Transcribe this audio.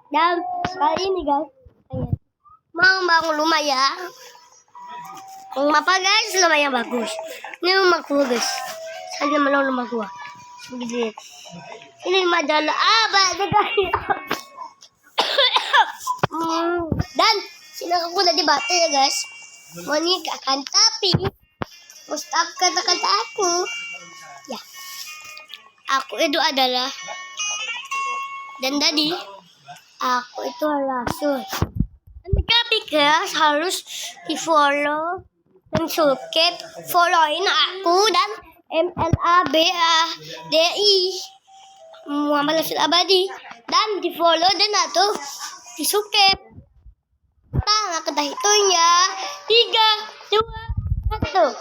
Dan kali ini guys, mau bangun rumah ya. Rumah apa guys? Lumayan bagus. Ini rumah gua guys. Saya mau rumah gua. Begini. Ini rumah jalan abah guys. Dan sini aku udah dibatu ya guys. Mau nikah kan, tapi Ustaz kata-kata aku, ya, aku itu adalah, dan tadi aku itu adalah Rasul. Tapi guys harus di follow dan subscribe, followin aku dan MLABADI Muhammad Rasul Abadi, dan di follow dan atau di subscribe. Nah, kita hitungnya 3, 2, 1.